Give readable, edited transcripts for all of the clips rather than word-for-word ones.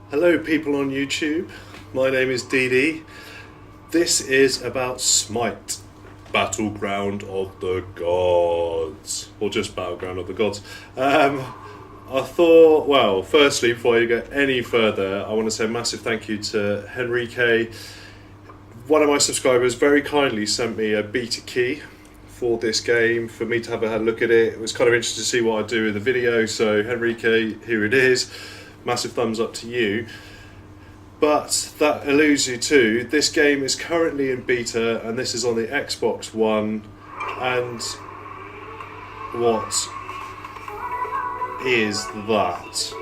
Hello people on YouTube, my name is DD. This is about Smite, Battleground of the Gods, or just Battleground of the Gods. I thought, well, firstly, before you get any further, I want to say a massive thank you to Henrique. One of my subscribers very kindly sent me a beta key for this game for me to have a look at it. It was kind of interesting to see what I do with the video, so Henrique, here it is. Massive thumbs up to you. But that alludes you to, this game is currently in beta and this is on the Xbox One. And what is that?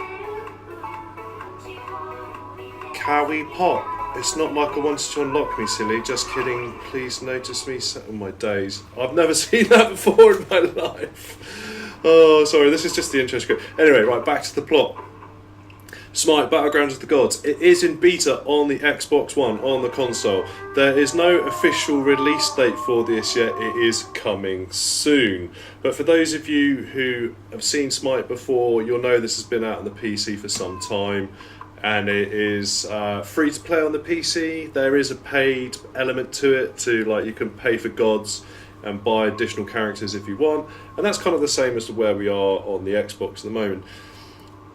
Cowie Pop. It's not like I wanted to unlock me, silly. Just kidding. Please notice me. Oh my days. I've never seen that before in my life. Oh, sorry. This is just the intro script. Anyway, right, back to the plot. Smite Battlegrounds of the Gods. It is in beta on the Xbox One, on the console. There is no official release date for this yet. It is coming soon. But for those of you who have seen Smite before, you'll know this has been out on the PC for some time. And it is free to play on the PC. There is a paid element to it, like you can pay for gods and buy additional characters if you want. And that's kind of the same as to where we are on the Xbox at the moment.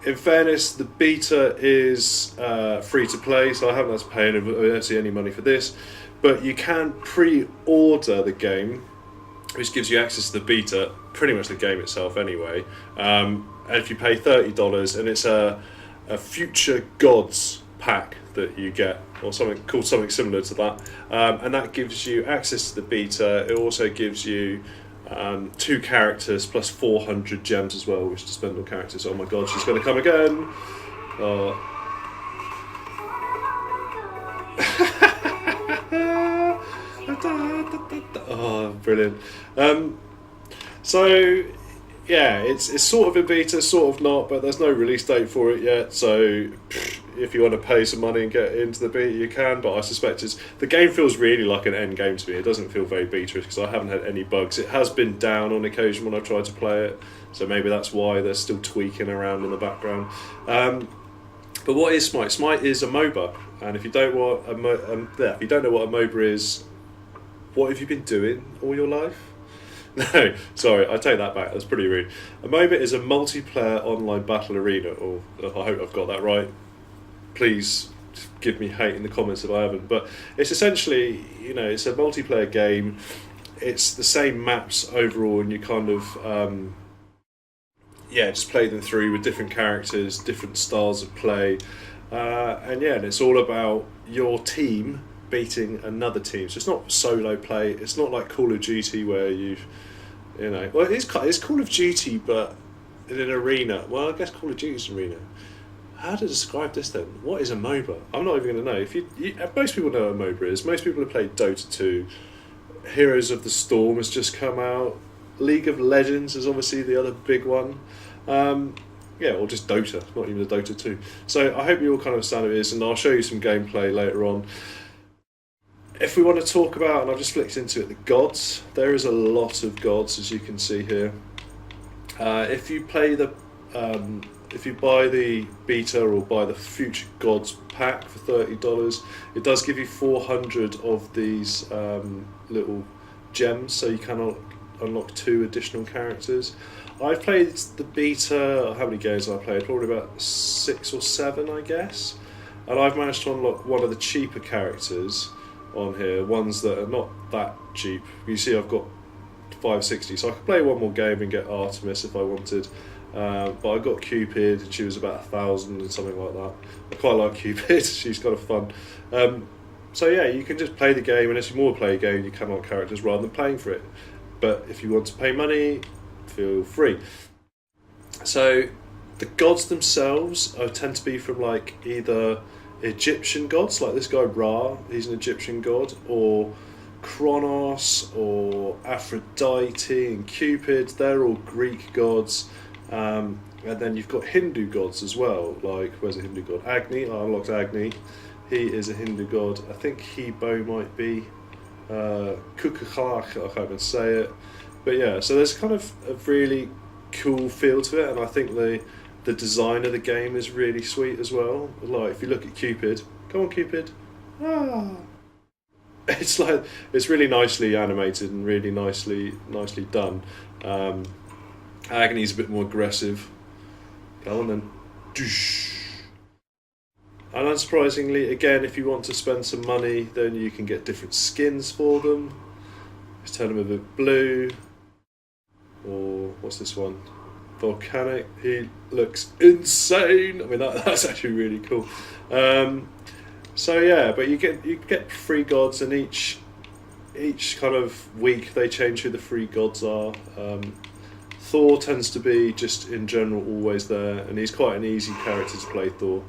In fairness, the beta is free to play, so I haven't had to pay any, I don't see any money for this. But you can pre-order the game, which gives you access to the beta, pretty much the game itself anyway. And if you pay $30, and it's a Future Gods pack that you get, or something similar to that, and that gives you access to the beta. It also gives you 2 characters plus 400 gems as well, which to spend on characters. Oh my god, she's going to come again. Oh, brilliant. So yeah, it's sort of in beta, sort of not, but there's no release date for it yet, so if you want to pay some money and get into the beta, you can, but I suspect the game feels really like an end game to me. It doesn't feel very beta-ish because I haven't had any bugs. It has been down on occasion when I've tried to play it, so maybe that's why they're still tweaking around in the background. But what is Smite? Smite is a MOBA, and if you don't know what a MOBA is, what have you been doing all your life? No, sorry, I take that back, that's pretty rude. A MOBA is a multiplayer online battle arena, or I hope I've got that right. Please give me hate in the comments if I haven't. But it's essentially, it's a multiplayer game. It's the same maps overall, and you kind of, just play them through with different characters, different styles of play. And it's all about your team beating another team. So it's not solo play. It's not like Call of Duty where well, it's Call of Duty, but in an arena. Well, I guess Call of Duty's an arena. How to describe this then? What is a MOBA? I'm not even going to know. Most people know what a MOBA is. Most people have played Dota 2. Heroes of the Storm has just come out. League of Legends is obviously the other big one. Or just Dota, not even a Dota 2. So I hope you all kind of understand what it is, and I'll show you some gameplay later on. If we want to talk about, and I've just flicked into it, the gods, there is a lot of gods, as you can see here. If you buy the beta or buy the Future Gods pack for $30, it does give you 400 of these little gems, so you can unlock 2 additional characters. I've played the beta, how many games have I played? Probably about 6 or 7, I guess. And I've managed to unlock one of the cheaper characters on here, ones that are not that cheap. You see I've got 560, so I could play one more game and get Artemis if I wanted. But I got Cupid, and she was about 1,000 and something like that. I quite like Cupid, she's kind of fun. So yeah, you can just play the game, and as you more play a game, you can unlock characters rather than paying for it. But if you want to pay money, feel free. So the gods themselves tend to be from like either Egyptian gods, like this guy Ra, he's an Egyptian god, or Kronos, or Aphrodite and Cupid, they're all Greek gods. And then you've got Hindu gods as well, like, where's a Hindu god? Agni, I unlocked Agni, he is a Hindu god. I think Hebo might be, Kukukhalak, I can't even say it. But yeah, so there's kind of a really cool feel to it, and I think the the design of the game is really sweet as well. Like if you look at Cupid, come on Cupid, ah. It's like it's really nicely animated and really nicely done. Agony's a bit more aggressive. Go on then. And unsurprisingly, again, if you want to spend some money, then you can get different skins for them. Let's turn them a bit blue. Or what's this one? Volcanic. He looks insane. I mean, that's actually really cool. So yeah, but you get free gods, and each kind of week they change who the free gods are. Thor tends to be just in general always there, and he's quite an easy character to play, Thor,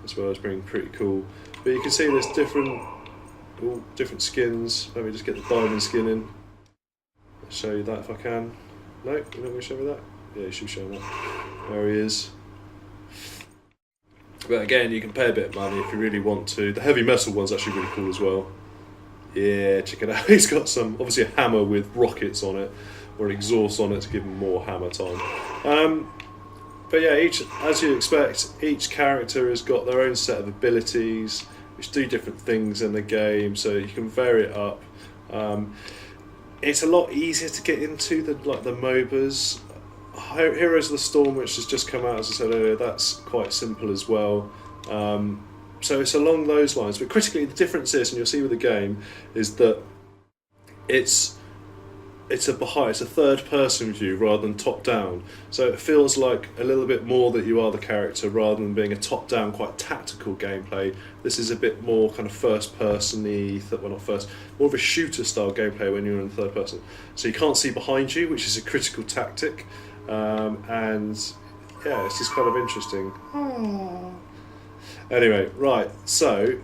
as well as being pretty cool. But you can see there's different skins. Let me just get the diamond skin in. I'll show you that if I can. No, you're not going to show me that? Yeah, you should show me that. There he is. But again, you can pay a bit of money if you really want to. The heavy metal one's actually really cool as well. Yeah, check it out. He's got obviously a hammer with rockets on it, or an exhaust on it to give him more hammer time. But yeah, as you'd expect, each character has got their own set of abilities, which do different things in the game, so you can vary it up. It's a lot easier to get into than like the MOBAs. Heroes of the Storm, which has just come out, as I said earlier, that's quite simple as well. So it's along those lines. But critically, the difference is, and you'll see with the game, is that it's a third-person view rather than top-down. So it feels like a little bit more that you are the character rather than being a top-down, quite tactical gameplay. This is a bit more kind of first-person-y, more of a shooter-style gameplay when you're in third person. So you can't see behind you, which is a critical tactic. And yeah, it's just kind of interesting. Anyway, right, so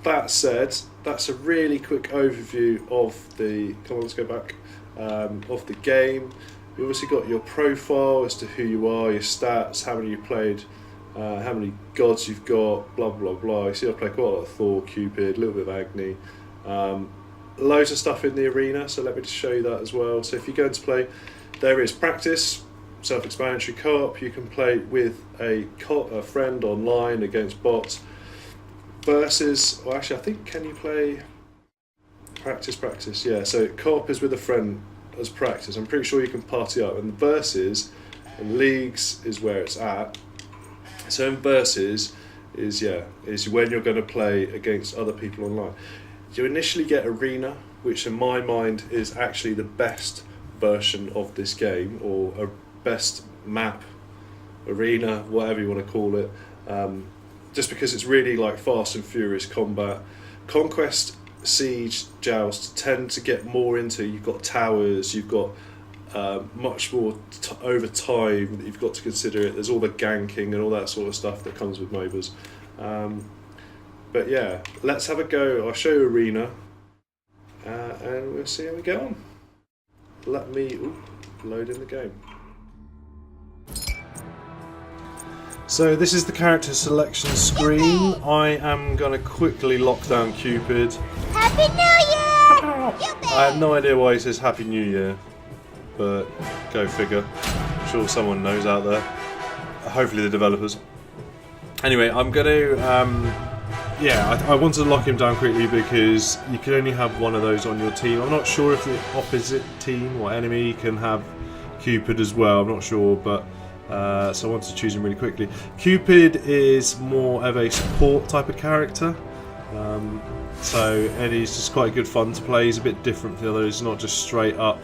that said, that's a really quick overview of the, let's go back, of the game. You obviously got your profile as to who you are, your stats, how many you played, how many gods you've got, blah blah blah. You see I play quite a lot of Thor, Cupid, a little bit of Agni, loads of stuff in the arena, so let me just show you that as well. So if you're going to play, there is practice, self-explanatory. Co-op, you can play with a friend online against bots. Versus, well actually I think, can you play practice? Yeah, so co-op is with a friend as practice. I'm pretty sure you can party up. And versus and leagues is where it's at. So in versus is when you're going to play against other people online. You initially get arena, which in my mind is actually the best version of this game, or a best map, arena, whatever you want to call it. Just because it's really like fast and furious combat. Conquest, Siege, Joust tend to get more into, you've got towers, you've got much more over time that you've got to consider it. There's all the ganking and all that sort of stuff that comes with MOBAs. But yeah, let's have a go. I'll show you arena and we'll see how we get on. Let me load in the game. So this is the character selection screen. I am going to quickly lock down Cupid. Happy New Year! I have no idea why he says Happy New Year, but go figure. I'm sure someone knows out there. Hopefully the developers. Anyway, I'm going to... I wanted to lock him down quickly because you can only have one of those on your team. I'm not sure if the opposite team or enemy can have Cupid as well. I'm not sure, but... so I wanted to choose him really quickly. Cupid is more of a support type of character, and he's just quite good fun to play. He's a bit different from the others. He's not just straight up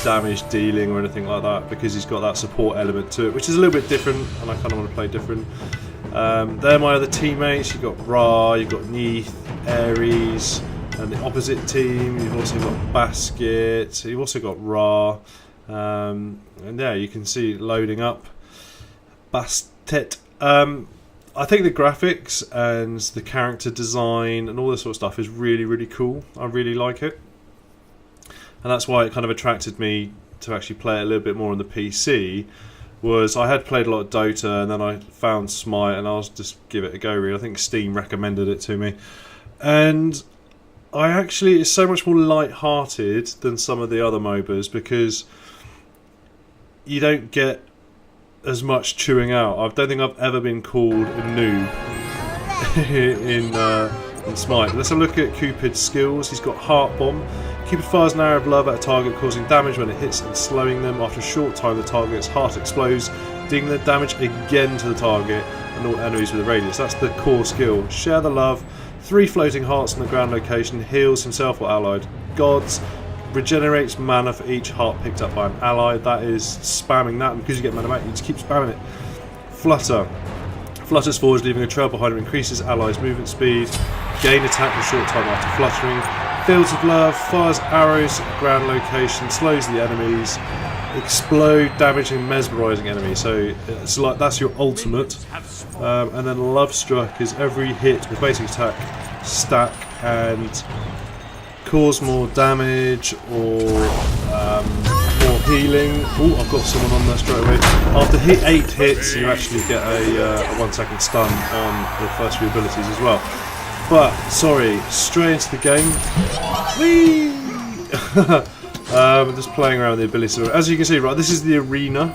damage dealing or anything like that, because he's got that support element to it, which is a little bit different, and I kind of want to play different. They're my other teammates. You've got Ra, you've got Neith, Ares, and the opposite team you've also got Basket, you've also got Ra. And yeah, you can see it loading up. Bastet. I think the graphics and the character design and all this sort of stuff is really, really cool. I really like it, and that's why it kind of attracted me to actually play it a little bit more on the PC. Was I had played a lot of Dota, and then I found Smite, and I was just give it a go. Really, I think Steam recommended it to me, and it's so much more light-hearted than some of the other MOBAs, because you don't get as much chewing out. I don't think I've ever been called a noob in Smite. Let's have a look at Cupid's skills. He's got Heart Bomb. Cupid fires an arrow of love at a target, causing damage when it hits and slowing them. After a short time, the target's heart explodes, dealing the damage again to the target and all enemies with a radius. That's the core skill. Share the love. 3 floating hearts in the ground location. Heals himself or allied gods. Regenerates mana for each heart picked up by an ally. That is spamming that, and because you get mana back, you just keep spamming it. Flutter. Flutters forwards, leaving a trail behind him, increases allies' movement speed. Gain attack for a short time after fluttering. Fields of Love, fires arrows at ground location, slows the enemies. Explode, damaging, mesmerising enemies. So it's like that's your ultimate. And then Love Struck is every hit with basic attack, stack, and cause more damage or more healing. Oh, I've got someone on there straight away. After 8 hits, you actually get a 1 second stun on the first few abilities as well. But, sorry, straight into the game. Whee! Just playing around with the abilities. As you can see, right, this is the arena.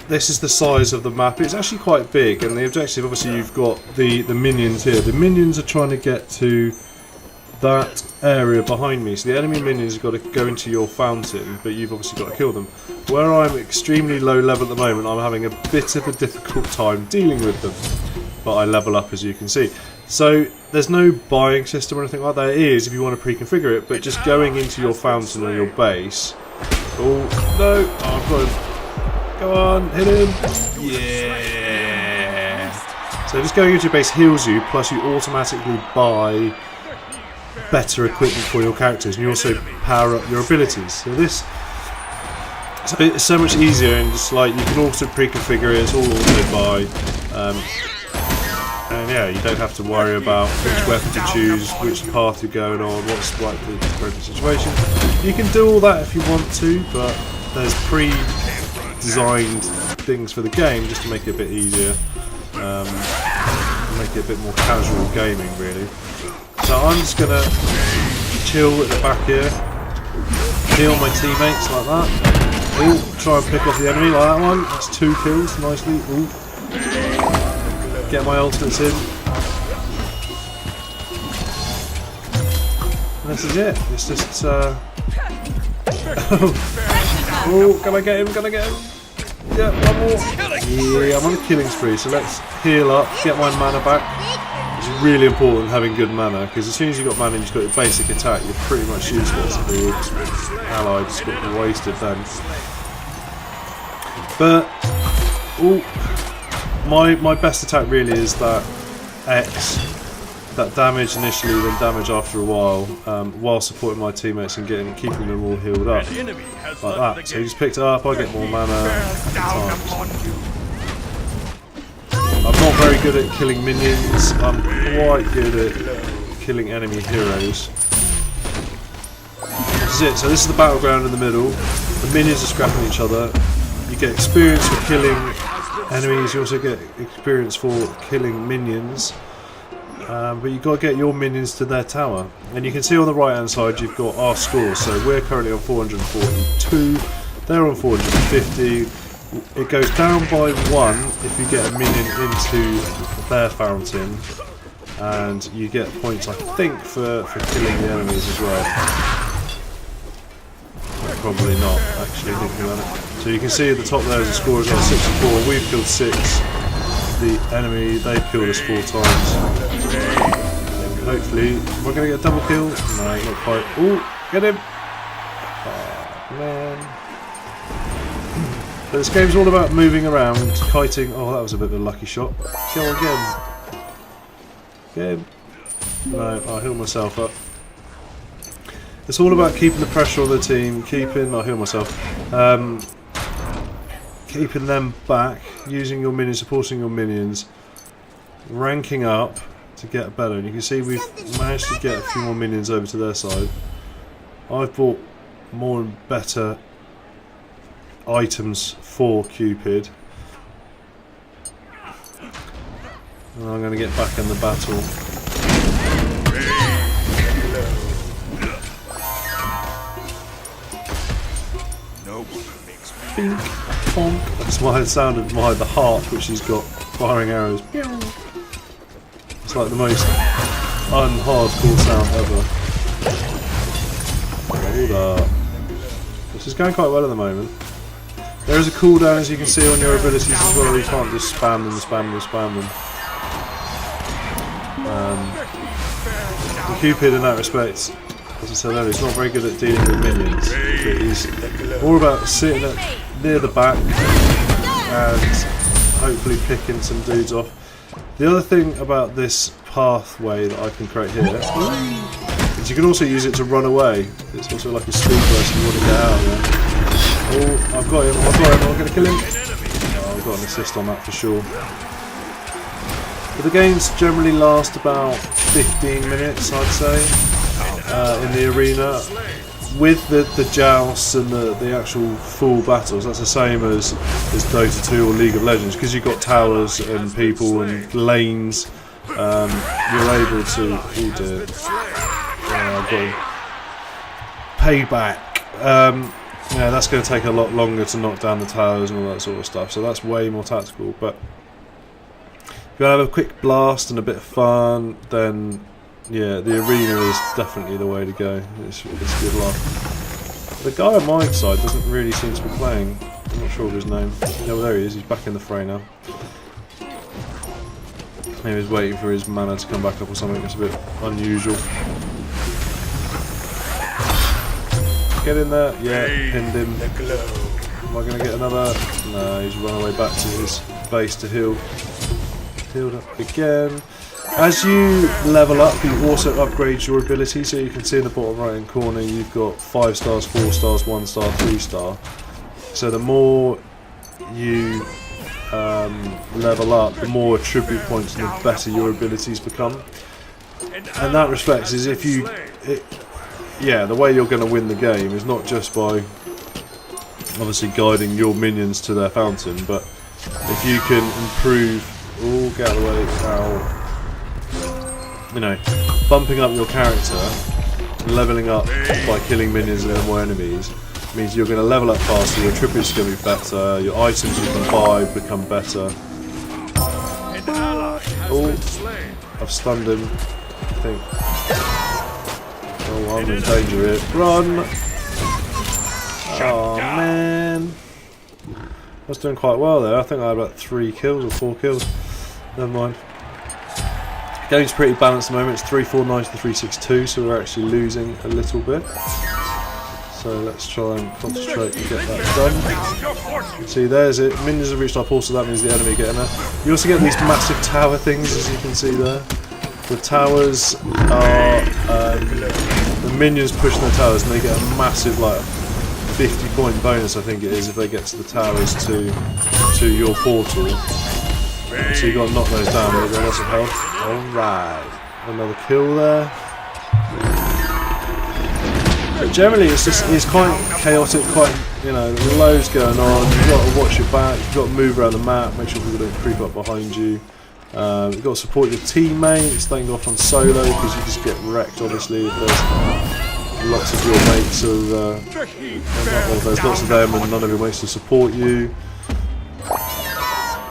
This is the size of the map. It's actually quite big, and the objective, obviously, you've got the minions here. The minions are trying to get to that area behind me. So the enemy minions have got to go into your fountain, but you've obviously got to kill them. Where I'm extremely low level at the moment, I'm having a bit of a difficult time dealing with them. But I level up, as you can see. So there's no buying system or anything like that. It is if you want to pre-configure it, but just going into your fountain or your base. Oh no! Oh, I've got him. Go on, hit him! Yeah! So just going into your base heals you, plus you automatically buy better equipment for your characters, and you also power up your abilities. So this, it's so much easier, and just like you can also pre-configure it. It's all auto buy. And yeah, you don't have to worry about which weapon to choose, which path you're going on, what's like the appropriate situation. You can do all that if you want to, but there's pre-designed things for the game just to make it a bit easier, make it a bit more casual gaming, really. So I'm just gonna chill at the back here, heal my teammates like that. Ooh, try and pick off the enemy like that one. That's 2 kills nicely. Ooh. Get my ultimates in. And this is it. It's just oh, can I get him? Can I get him? Yeah, one more. Yeah, I'm on a killing spree, so let's heal up, get my mana back. It's really important having good mana, because as soon as you've got mana and you've got your basic attack, you're pretty much useless. The ally just got wasted then. But oh, my best attack really is that X, that damage initially, then damage after a while supporting my teammates and keeping them all healed up like that. So he just picked it up. I get more mana. I'm not very good at killing minions. I'm quite good at killing enemy heroes. This is it. So this is the battleground in the middle. The minions are scrapping each other. You get experience for killing enemies. You also get experience for killing minions. But you've got to get your minions to their tower. And you can see on the right hand side you've got our scores. So we're currently on 442. They're on 450. It goes down by 1 if you get a minion into their fountain, and you get points, I think, for killing the enemies as well. Probably not, actually, thinking about it. So you can see at the top there is a score as well, 64. We've killed 6. The enemy, they've killed us 4 times. And hopefully, we're going to get a double kill. No, not quite. Oh, get him! Oh, man. But this game's all about moving around, kiting. Oh, that was a bit of a lucky shot. Kill again. Get him. No, I'll heal myself up. It's all about keeping the pressure on the team, I'll heal myself, keeping them back, using your minions, supporting your minions, ranking up to get better. And you can see we've managed to get a few more minions over to their side. I've bought more and better items for Cupid. And I'm going to get back in the battle. Nope. Bonk. That's my sound of the harp, which he's got firing arrows. It's like the most unhardcore sound ever. Hold up. This is going quite well at the moment. There is a cooldown, as you can see, on your abilities as well. You can't just spam them. The Cupid, in that respect, as I said earlier, is not very good at dealing with minions. But he's more about sitting near the back and hopefully picking some dudes off. The other thing about this pathway that I can create here is you can also use it to run away. It's also like a speed burst if you want to get out of there. Oh, I've got him, I'm going to kill him. Oh, I've got an assist on that for sure. But the games generally last about 15 minutes, I'd say, in the arena. With the jousts and the actual full battles, that's the same as Dota 2 or League of Legends, because you've got towers and people and lanes. You're able to... Oh dear. I've got him. Payback. Yeah, that's going to take a lot longer to knock down the towers and all that sort of stuff, so that's way more tactical. But if you want to have a quick blast and a bit of fun, then yeah, the arena is definitely the way to go. It's good luck. The guy on my side doesn't really seem to be playing. I'm not sure of his name. Yeah, well, there he is. He's back in the fray now. Maybe he's waiting for his mana to come back up or something. It's a bit unusual. Get in there. Yeah, pinned him. Am I going to get another? No, he's run away back to his base to heal. Healed up again. As you level up, you also upgrade your ability. So you can see in the bottom right hand corner, you've got 5 stars, 4 stars, 1 star, 3 star. So the more you level up, the more attribute points and the better your abilities become. And that respect is if you... yeah, the way you're going to win the game is not just by obviously guiding your minions to their fountain, but if you can improve... Oh, get out of the way. Ow. You know, bumping up your character, leveling up by killing minions and more enemies, means you're going to level up faster, your attributes are going to be better, your items you can buy become better. Oh, I've stunned him, I think. Oh, I'm in danger here. Run! Oh man. I was doing quite well there. I think I had about 3 kills or 4 kills. Never mind. Game's pretty balanced at the moment. It's 349 to 362, so we're actually losing a little bit. So let's try and concentrate and get that done. See, there's it. Minions have reached our port, so that means the enemy getting there. You also get these massive tower things, as you can see there. The towers are the minions pushing the towers, and they get a massive, like, 50-point bonus, I think it is, if they get to the towers to your portal. So you've got to knock those down, they've got lots of health. Alright, another kill there. But generally it's quite chaotic, quite, you know, loads going on. You've got to watch your back, you've got to move around the map, make sure people don't creep up behind you. You've got to support your teammates, don't go off on solo because you just get wrecked obviously if there's lots of your mates or there's lots of them and none of your mates to support you.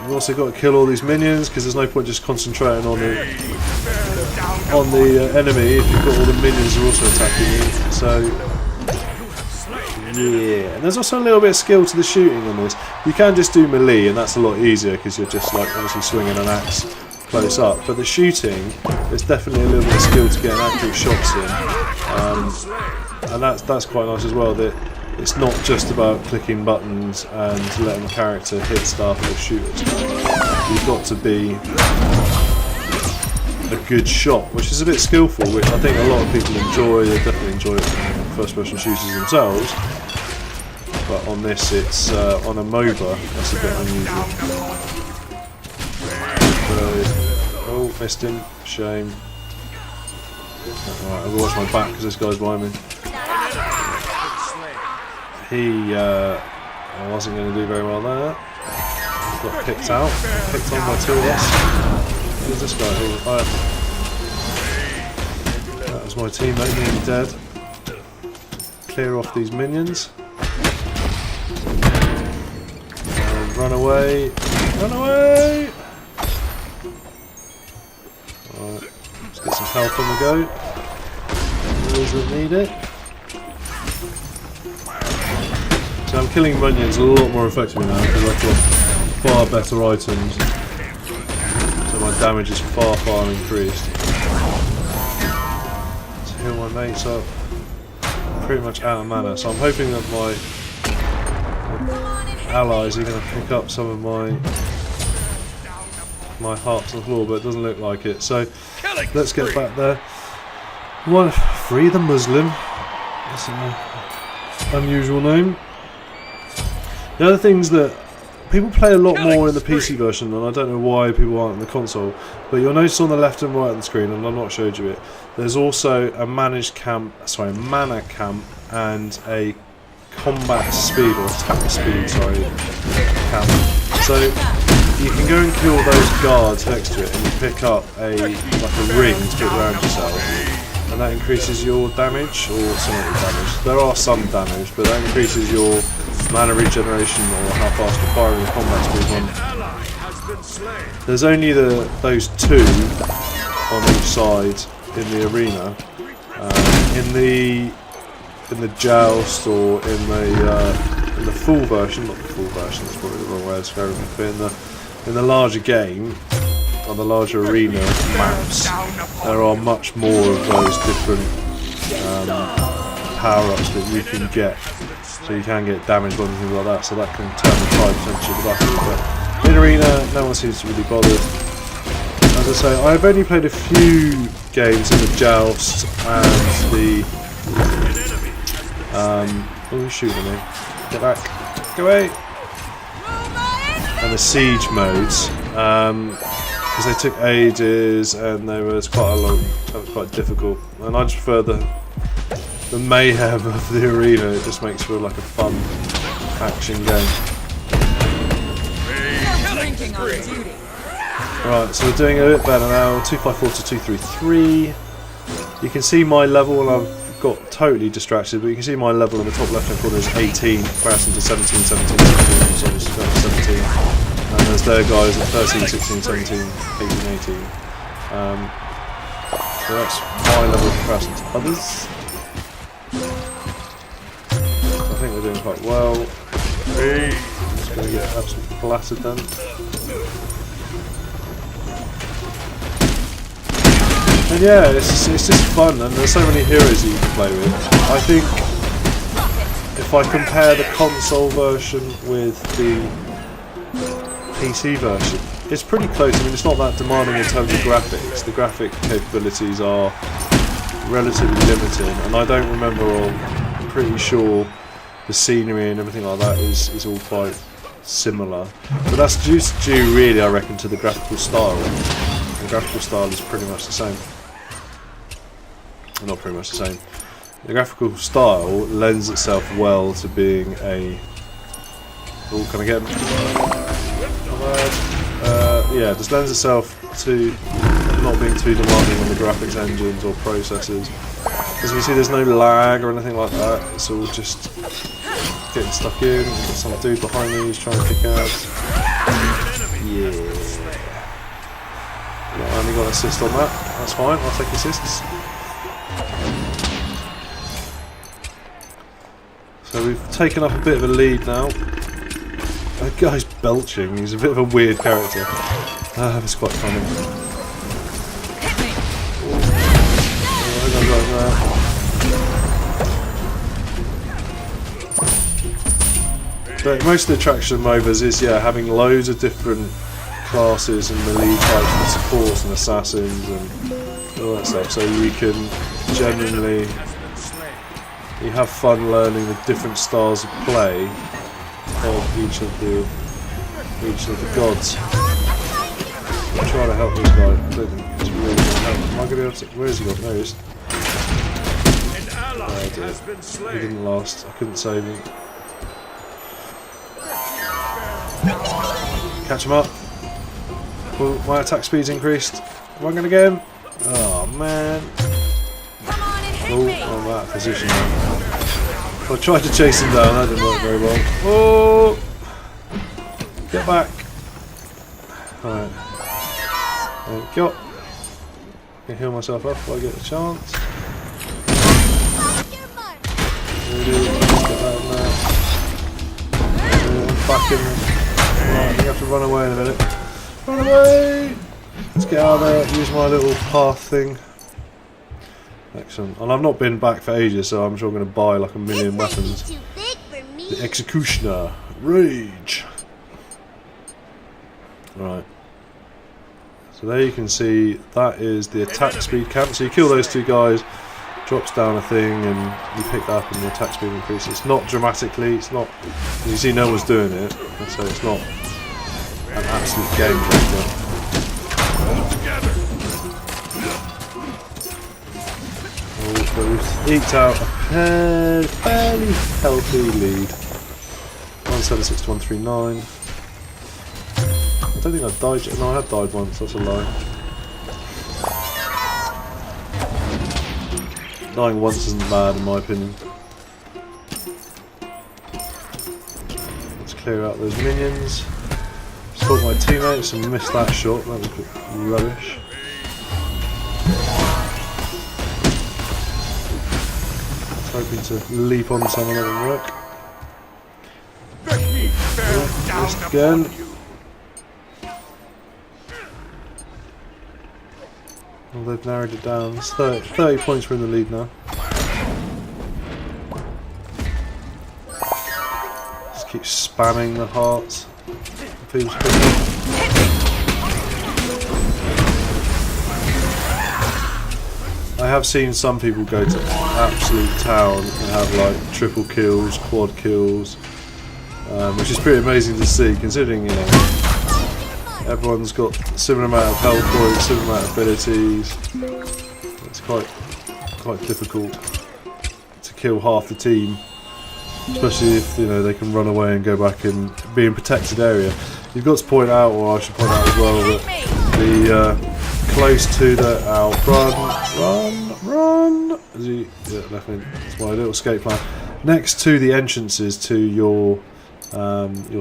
You've also got to kill all these minions because there's no point just concentrating on the enemy if you've got all the minions who are also attacking you. So yeah, and there's also a little bit of skill to the shooting on this. You can just do melee and that's a lot easier because you're just like obviously swinging an axe close up. But the shooting, there's definitely a little bit of skill to getting accurate shots in, and that's quite nice as well. That it's not just about clicking buttons and letting the character hit stuff or shoot at stuff. You've got to be a good shot, which is a bit skillful, which I think a lot of people enjoy. They definitely enjoy it from first-person shooters themselves. But on this, it's on a MOBA. That's a bit unusual. Oh, missed him. Shame. Alright, I'll watch my back because this guy's behind me. He wasn't going to do very well there. Got picked out. Picked on by 2 of us. Who's this guy? That was my teammate being dead. Clear off these minions. Run away! Run away! Alright, let's get some health on the go. Those that need it. So I'm killing minions a lot more effectively now because I've got far better items. So my damage is far increased. To heal my mates up. Pretty much out of mana, so I'm hoping that my allies are going to pick up some of my hearts on the floor, but it doesn't look like it. So let's get back there. One, free the Muslim. That's an unusual name. The other things that people play a lot more in the PC version, and I don't know why people aren't in the console, but you'll notice on the left and right of the screen, and I've not showed you it, there's also a mana camp and a combat speed or attack speed camp. So you can go and kill those guards next to it, and you pick up a ring to put around yourself, and that increases your damage or some of the damage. There are some damage, but that increases your mana regeneration or how fast you're firing the combat speed on. There's only those two on each side in the arena. In the joust or in the full version, not the full version, that's probably the wrong way of describing it, but in the larger game, on the larger arena maps, there are much more of those different power-ups that you can get. So you can get damage on things like that, so that can turn the tide potentially of the battle. But in arena, no one seems to really bother. As I say, I've only played a few games in the joust and the oh, he's shooting me. Get back. Go away. And the siege modes, because they took ages and they was quite difficult. And I just prefer the mayhem of the arena. It just makes for like a fun action game. Right, so we're doing a bit better now. 254 to 233. You can see my level, and I've got totally distracted, but you can see my level in the top left hand corner is 18 in comparison to 17, 17, 17, so it's 17. And there's their guys at 13, 16, 17, 18, 18. So that's my level in comparison to others. I think we're doing quite well. Just going to get absolutely blattered then. And yeah, it's just fun, and there's so many heroes that you can play with. I think if I compare the console version with the PC version, it's pretty close. I mean, it's not that demanding in terms of graphics. The graphic capabilities are relatively limited, and I don't remember, or I'm pretty sure the scenery and everything like that is all quite similar. But that's just due really, I reckon, to the graphical style. The graphical style is pretty much the same. Not pretty much the same. The graphical style lends itself well to being a... Oh, can I get him? Yeah, just lends itself to not being too demanding on the graphics engines or processors. As you can see, there's no lag or anything like that. It's all just getting stuck in. There's some dude behind me who's trying to kick out. Yeah. I only got an assist on that. That's fine, I'll take assists. So we've taken up a bit of a lead now. That guy's belching, he's a bit of a weird character. It's quite funny. But most of the attraction of MOBAs is, yeah, having loads of different classes and melee types and supports and assassins and all that stuff, so you can genuinely have fun learning the different styles of play of each of the gods. I'm trying to help this guy. I don't think he's really going to help. Am I going to be able to... Where has he gone? There he is. Oh dear. He didn't last. I couldn't save him. Catch him up. Well, my attack speed's increased. Am I going to get him? Oh man. Oh, I'm out of position now. I tried to chase him down, that didn't work very well. Oh! Get back. Alright. There we go. I can heal myself up if I get a chance. Get that in there. Back in there. Right, we have to run away in a minute. Run away! Let's get out of there, use my little path thing. Excellent. And I've not been back for ages, so I'm sure I'm going to buy like a million weapons. The Executioner. Rage! Right. So there you can see, that is the attack speed camp. So you kill those two guys, drops down a thing, and you pick that up and the attack speed increases. Not dramatically, it's not, you see no one's doing it, so it's not an absolute game changer. But we've eked out a fairly healthy lead. 176 to 139. I don't think I've died yet. No, I have died once, that's a lie. Dying once isn't bad in my opinion. Let's clear out those minions. Stalk my teammates and miss that shot, that was a bit rubbish. Hoping to leap on someone that will work. Missed again. Well, they've narrowed it down. It's 30 points, we're in the lead now. Just keep spamming the hearts. Feels good. I have seen some people go to absolute town and have like triple kills, quad kills, which is pretty amazing to see considering, you know, everyone's got a similar amount of health points, similar amount of abilities. It's quite difficult to kill half the team, especially if, you know, they can run away and go back and be in protected area. You've got to point out, or I should point out as well, that the close to the run. As you, yeah, definitely. It's my little escape plan. Next to the entrances to your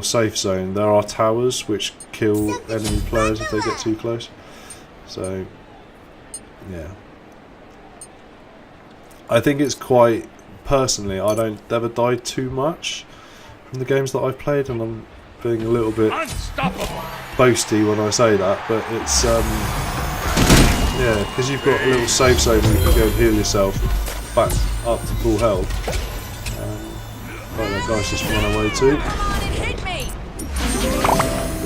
safe zone, there are towers which kill enemy players if they get too close. So, yeah. I think it's quite, personally, I don't ever die too much from the games that I've played, and I'm being a little bit boasty when I say that, but it's yeah, because you've got a little safe zone where you can go and heal yourself back up to full health. Right, that guy's just run away too.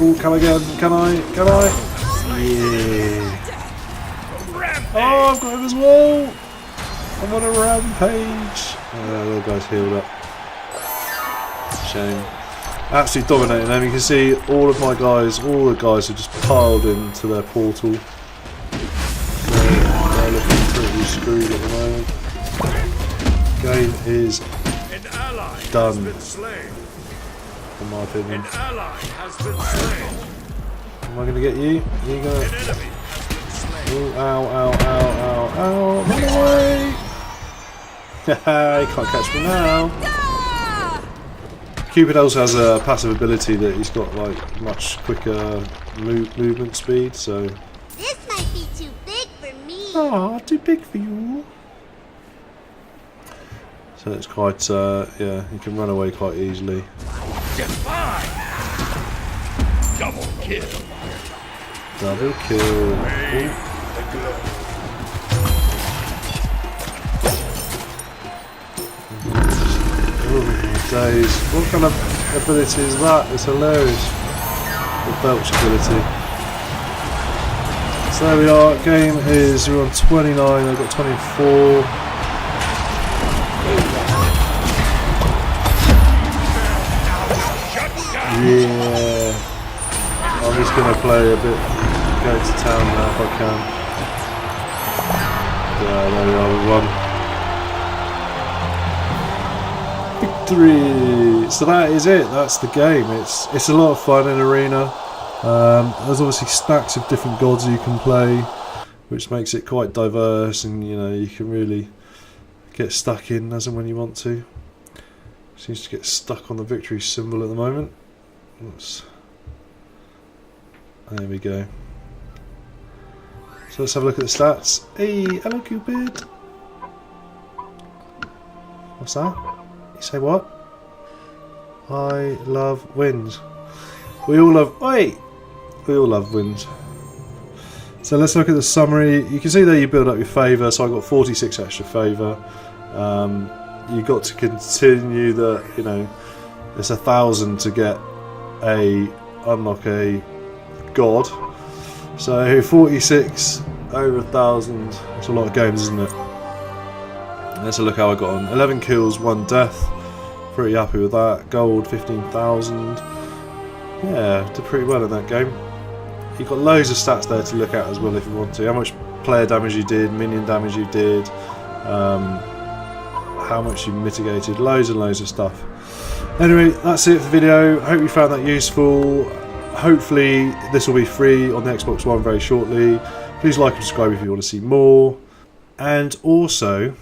Oh, can I get him? Can I? Yeah. Oh, I've got him as well! I'm on a rampage! Oh, that guy's healed up. Shame. Absolutely dominating them. You can see all of my guys, all the guys are just piled into their portal. So they're looking pretty screwed at the moment. Game is done, in my opinion. Am I going to get you? Are you going to... Oh, ow, run away! Haha, you can't catch me now. Cupid also has a passive ability that he's got like much quicker movement speed, so... This might be too big for me. Ah, too big for you. So it's quite, yeah, you can run away quite easily. Double kill. Double kill. Oh my days. What kind of ability is that? It's hilarious. The belch ability. So there we are. Game is, we're on 29, I've got 24. Yeah, I'm just going to play a bit, go to town now if I can. Yeah, there we are, we won. Victory! So that is it, that's the game. It's a lot of fun in Arena. There's obviously stacks of different gods you can play, which makes it quite diverse, and you know, you can really get stuck in as and when you want to. Seems to get stuck on the victory symbol at the moment. Let's There we go. So let's have a look at the stats. Hey, hello Cupid. What's that? You say what? I love wins. We all love. Wait! We all love wins. So let's look at the summary. You can see there you build up your favour. So I got 46 extra favour. You got to continue the, you know, it's 1,000 to get unlock a god. So 46 over 1,000. That's a lot of games, isn't it? Let's look how I got on. 11 kills, 1 death. Pretty happy with that. Gold 15,000. Yeah, did pretty well in that game. You've got loads of stats there to look at as well if you want to. How much player damage you did, minion damage you did, how much you mitigated, loads and loads of stuff. Anyway, that's it for the video. Hope you found that useful. Hopefully this will be free on the Xbox One very shortly. Please like and subscribe if you want to see more. And also,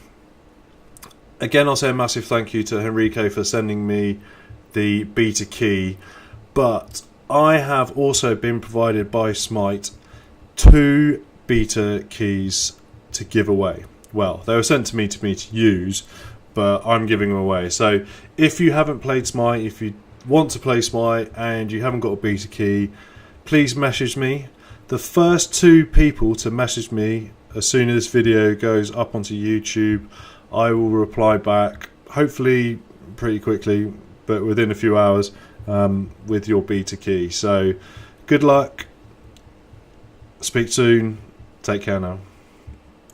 again, I'll say a massive thank you to Henrique for sending me the beta key. But I have also been provided by Smite 2 beta keys to give away. Well, they were sent to me to use, but I'm giving them away. So if you haven't played Smite, if you want to play Smite and you haven't got a beta key, please message me. The first 2 people to message me as soon as this video goes up onto YouTube, I will reply back, hopefully pretty quickly, but within a few hours, with your beta key. So good luck, speak soon, take care now.